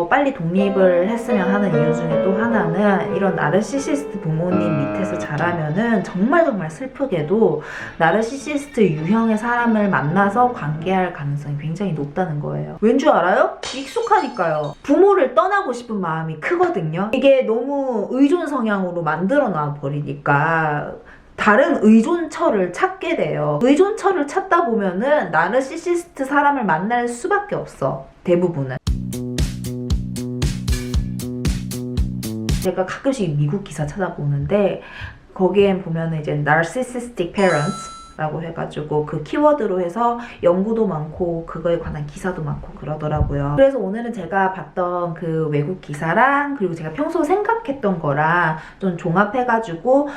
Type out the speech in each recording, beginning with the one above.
빨리 독립을 했으면 하는 이유 중에 또 하나는 이런 나르시시스트 부모님 밑에서 자라면은 정말 슬프게도 나르시시스트 유형의 사람을 만나서 관계할 가능성이 굉장히 높다는 거예요. 왠 줄 알아요? 익숙하니까요. 부모를 떠나고 싶은 마음이 크거든요. 이게 너무 의존 성향으로 만들어 놔 버리니까 다른 의존처를 찾게 돼요. 의존처를 찾다 보면은 나르시시스트 사람을 만날 수밖에 없어. 대부분은. 제가 가끔씩 미국 기사 찾아보는데 거기엔 보면은 이제 narcissistic parents 라고 해가지고 그 키워드로 해서 연구도 많고 그거에 관한 기사도 많고 그러더라고요. 그래서 오늘은 제가 봤던 그 외국 기사랑 그리고 제가 평소 생각했던 거랑 좀 종합해가지고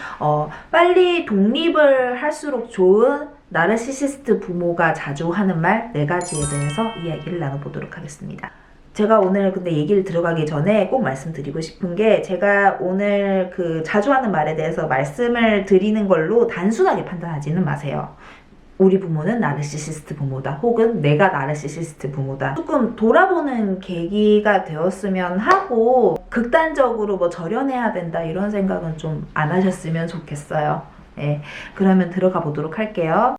빨리 독립을 할수록 좋은 나르시시스트 부모가 자주 하는 말 4가지에 대해서 이야기를 나눠보도록 하겠습니다. 제가 오늘 근데 얘기를 들어가기 전에 꼭 말씀드리고 싶은 게 제가 오늘 그 자주 하는 말에 대해서 말씀을 드리는 걸로 단순하게 판단하지는 마세요. 우리 부모는 나르시시스트 부모다 혹은 내가 나르시시스트 부모다 조금 돌아보는 계기가 되었으면 하고 극단적으로 뭐 절연해야 된다 이런 생각은 좀 안 하셨으면 좋겠어요. 네, 그러면 들어가 보도록 할게요.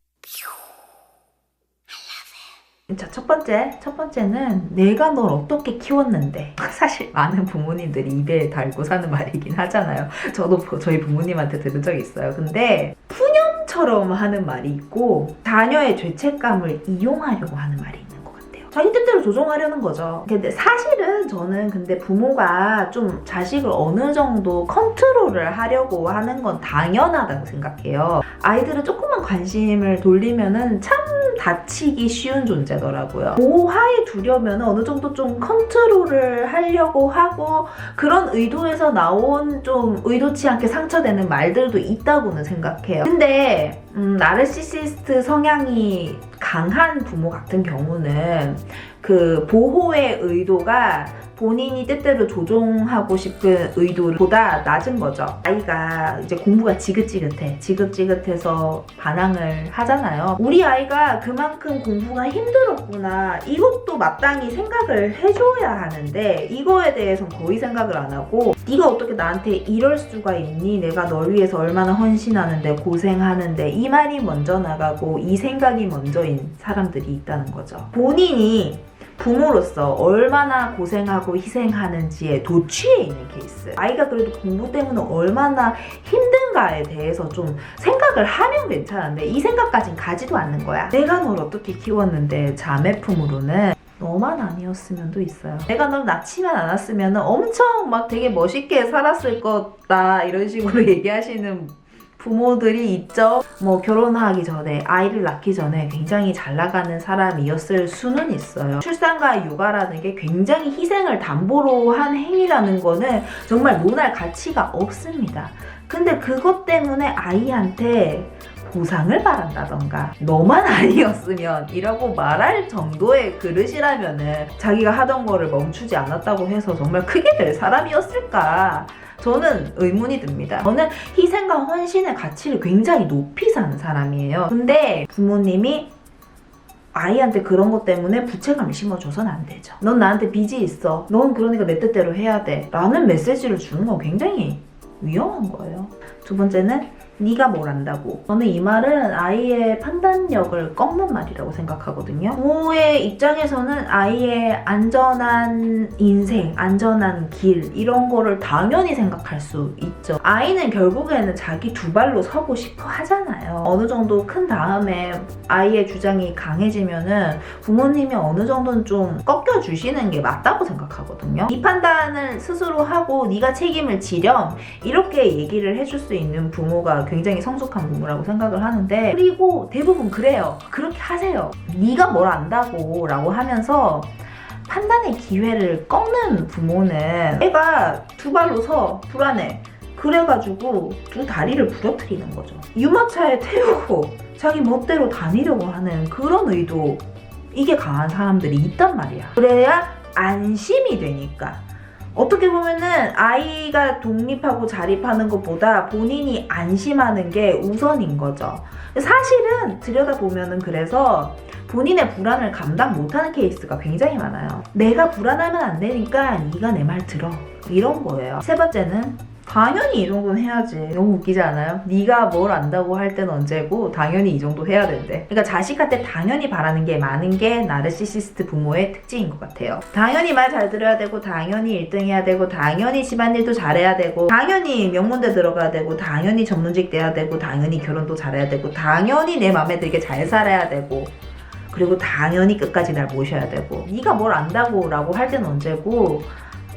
자, 첫 번째는 내가 널 어떻게 키웠는데. 사실 많은 부모님들이 입에 달고 사는 말이긴 하잖아요. 저도 저희 부모님한테 들은 적이 있어요. 근데 푸념처럼 하는 말이 있고 자녀의 죄책감을 이용하려고 하는 말이 있는 것 같아요. 자기 뜻대로 조종하려는 거죠. 근데 사실은 저는 근데 부모가 좀 자식을 어느 정도 컨트롤을 하려고 하는 건 당연하다고 생각해요. 아이들은 조금만 관심을 돌리면은 참 다치기 쉬운 존재더라고요. 보호하에 두려면 어느 정도 좀 컨트롤을 하려고 하고 그런 의도에서 나온 좀 의도치 않게 상처되는 말들도 있다고는 생각해요. 근데 나르시시스트 성향이 강한 부모 같은 경우는 그 보호의 의도가 본인이 뜻대로 조종하고 싶은 의도보다 낮은 거죠. 아이가 이제 공부가 지긋지긋해서 반항을 하잖아요. 우리 아이가 그만큼 공부가 힘들었구나 이것도 마땅히 생각을 해줘야 하는데 이거에 대해서는 거의 생각을 안 하고 네가 어떻게 나한테 이럴 수가 있니? 내가 널 위해서 얼마나 헌신하는데 고생하는데 이 말이 먼저 나가고 이 생각이 먼저인 사람들이 있다는 거죠. 본인이 부모로서 얼마나 고생하고 희생하는지에 도취해 있는 케이스. 아이가 그래도 공부 때문에 얼마나 힘든가에 대해서 좀 생각을 하면 괜찮은데 이 생각까진 가지도 않는 거야. 내가 널 어떻게 키웠는데 자매 품으로는 너만 아니었으면도 있어요. 내가 널 낳지만 않았으면 엄청 막 되게 멋있게 살았을 거다 이런 식으로 얘기하시는 부모들이 있죠. 뭐 결혼하기 전에 아이를 낳기 전에 굉장히 잘 나가는 사람이었을 수는 있어요. 출산과 육아라는 게 굉장히 희생을 담보로 한 행위라는 거는 정말 논할 가치가 없습니다. 근데 그것 때문에 아이한테 보상을 바란다던가 너만 아니었으면 이라고 말할 정도의 그릇이라면은 자기가 하던 거를 멈추지 않았다고 해서 정말 크게 될 사람이었을까? 저는 의문이 듭니다. 저는 희생과 헌신의 가치를 굉장히 높이 사는 사람이에요. 근데 부모님이 아이한테 그런 것 때문에 부채감을 심어줘서는 안 되죠. 넌 나한테 빚이 있어. 넌 그러니까 내 뜻대로 해야 돼. 라는 메시지를 주는 건 굉장히 위험한 거예요. 두 번째는 네가 뭘 안다고. 저는 이 말은 아이의 판단력을 꺾는 말이라고 생각하거든요. 부모의 입장에서는 아이의 안전한 인생, 안전한 길 이런 거를 당연히 생각할 수 있죠. 아이는 결국에는 자기 두 발로 서고 싶어 하잖아요. 어느 정도 큰 다음에 아이의 주장이 강해지면은 부모님이 어느 정도는 좀 꺾여주시는 게 맞다고 생각하거든요. 이 판단을 스스로 하고 네가 책임을 지렴 이렇게 얘기를 해줄 수 있는 부모가 굉장히 성숙한 부모라고 생각을 하는데 그리고 대부분 그래요. 그렇게 하세요. 네가 뭘 안다고 라고 하면서 판단의 기회를 꺾는 부모는 애가 두 발로 서 불안해. 그래가지고 두 다리를 부러뜨리는 거죠. 유모차에 태우고 자기 멋대로 다니려고 하는 그런 의도 이게 강한 사람들이 있단 말이야. 그래야 안심이 되니까. 어떻게 보면은 아이가 독립하고 자립하는 것보다 본인이 안심하는 게 우선인 거죠. 사실은 들여다보면은 그래서 본인의 불안을 감당 못하는 케이스가 굉장히 많아요. 내가 불안하면 안 되니까 네가 내 말 들어. 이런 거예요. 세 번째는 당연히 이 정도는 해야지. 너무 웃기지 않아요? 네가 뭘 안다고 할 때는 언제고 당연히 이 정도 해야 된대. 그러니까 자식한테 당연히 바라는 게 많은 게 나르시시스트 부모의 특징인 것 같아요. 당연히 말 잘 들어야 되고, 당연히 1등 해야 되고, 당연히 집안일도 잘해야 되고, 당연히 명문대 들어가야 되고, 당연히 전문직 돼야 되고, 당연히 결혼도 잘해야 되고, 당연히 내 맘에 들게 잘 살아야 되고, 그리고 당연히 끝까지 날 모셔야 되고. 네가 뭘 안다고 라고 할 때는 언제고,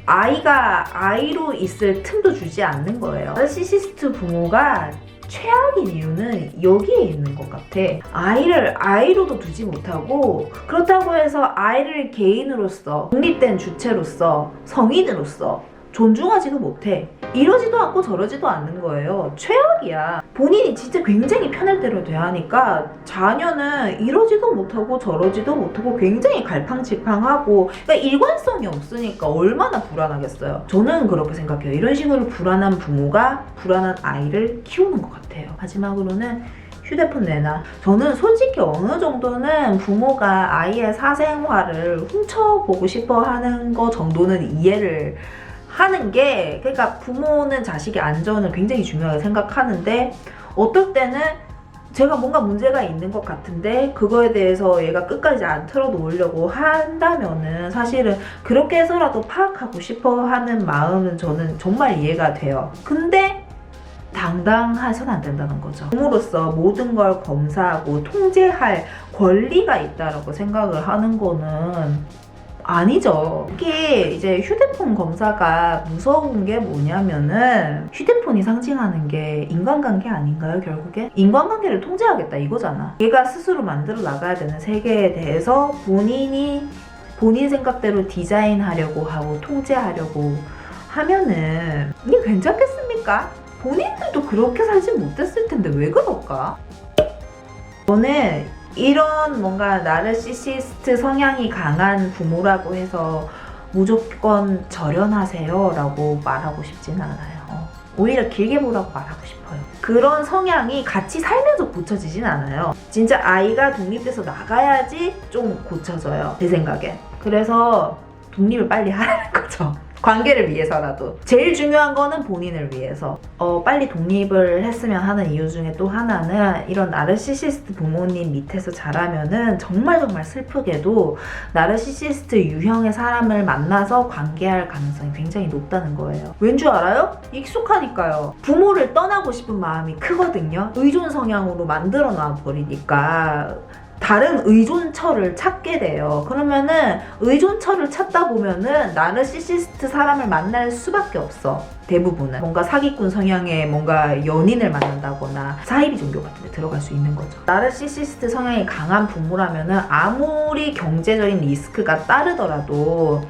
아이가 아이로 있을 틈도 주지 않는 거예요. 나르시시스트 부모가 최악인 이유는 여기에 있는 것 같아. 아이를 아이로도 두지 못하고, 그렇다고 해서 아이를 개인으로서, 독립된 주체로서, 성인으로서 존중하지도 못해. 이러지도 않고 저러지도 않는 거예요. 최악이야. 본인이 진짜 굉장히 편할 대로 대하니까 자녀는 이러지도 못하고 저러지도 못하고 굉장히 갈팡질팡하고, 그러니까 일관성이 없으니까 얼마나 불안하겠어요. 저는 그렇게 생각해요. 이런 식으로 불안한 부모가 불안한 아이를 키우는 것 같아요. 마지막으로는 휴대폰 내놔. 저는 솔직히 어느 정도는 부모가 아이의 사생활을 훔쳐보고 싶어 하는 거 정도는 이해를 하는 게, 그러니까 부모는 자식의 안전을 굉장히 중요하게 생각하는데, 어떨 때는 제가 뭔가 문제가 있는 것 같은데 그거에 대해서 얘가 끝까지 안 틀어놓으려고 한다면은 사실은 그렇게 해서라도 파악하고 싶어 하는 마음은 저는 정말 이해가 돼요. 근데 당당해서는 안 된다는 거죠. 부모로서 모든 걸 검사하고 통제할 권리가 있다라고 생각을 하는 거는 아니죠. 특히 이제 휴대폰 검사가 무서운 게 뭐냐면은, 휴대폰이 상징하는 게 인간관계 아닌가요, 결국에? 인간관계를 통제하겠다 이거잖아. 얘가 스스로 만들어 나가야 되는 세계에 대해서 본인 생각대로 디자인하려고 하고 통제하려고 하면은 이게 괜찮겠습니까? 본인들도 그렇게 살지 못했을 텐데 왜 그럴까? 저는 이런 뭔가 나르시시스트 성향이 강한 부모라고 해서 무조건 절연하세요 라고 말하고 싶지는 않아요. 오히려 길게 보라고 말하고 싶어요. 그런 성향이 같이 살면서 고쳐지진 않아요. 진짜 아이가 독립돼서 나가야지 좀 고쳐져요, 제 생각엔. 그래서 독립을 빨리 하라는 거죠. 관계를 위해서라도. 제일 중요한 거는 본인을 위해서. 빨리 독립을 했으면 하는 이유 중에 또 하나는, 이런 나르시시스트 부모님 밑에서 자라면은 정말 슬프게도 나르시시스트 유형의 사람을 만나서 관계할 가능성이 굉장히 높다는 거예요. 왠 줄 알아요? 익숙하니까요. 부모를 떠나고 싶은 마음이 크거든요. 의존 성향으로 만들어 놔 버리니까 다른 의존처를 찾게 돼요. 그러면은 의존처를 찾다 보면은 나르시시스트 사람을 만날 수밖에 없어. 대부분은 뭔가 사기꾼 성향의 뭔가 연인을 만난다거나 사이비 종교 같은 데 들어갈 수 있는 거죠. 나르시시스트 성향이 강한 부모라면은 아무리 경제적인 리스크가 따르더라도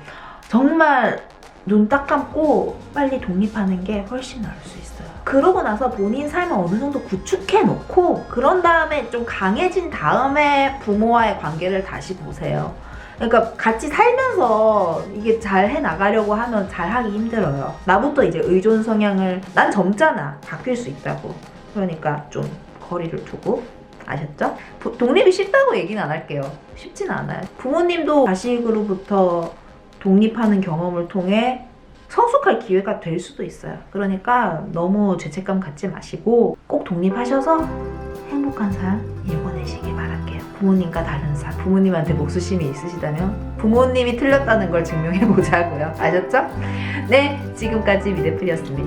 정말 눈 딱 감고 빨리 독립하는 게 훨씬 나을 수 있어요. 그러고 나서 본인 삶을 어느 정도 구축해 놓고, 그런 다음에 좀 강해진 다음에 부모와의 관계를 다시 보세요. 그러니까 같이 살면서 이게 잘 해나가려고 하면 잘 하기 힘들어요. 나부터 이제 의존 성향을, 난 젊잖아, 바뀔 수 있다고. 그러니까 좀 거리를 두고. 아셨죠? 독립이 쉽다고 얘기는 안 할게요. 쉽진 않아요. 부모님도 자식으로부터 독립하는 경험을 통해 성숙할 기회가 될 수도 있어요. 그러니까 너무 죄책감 갖지 마시고 꼭 독립하셔서 행복한 삶 일궈내시길 바랄게요. 부모님과 다른 삶, 부모님한테 목수심이 있으시다면 부모님이 틀렸다는 걸 증명해보자고요. 아셨죠? 네, 지금까지 미대풀이었습니다.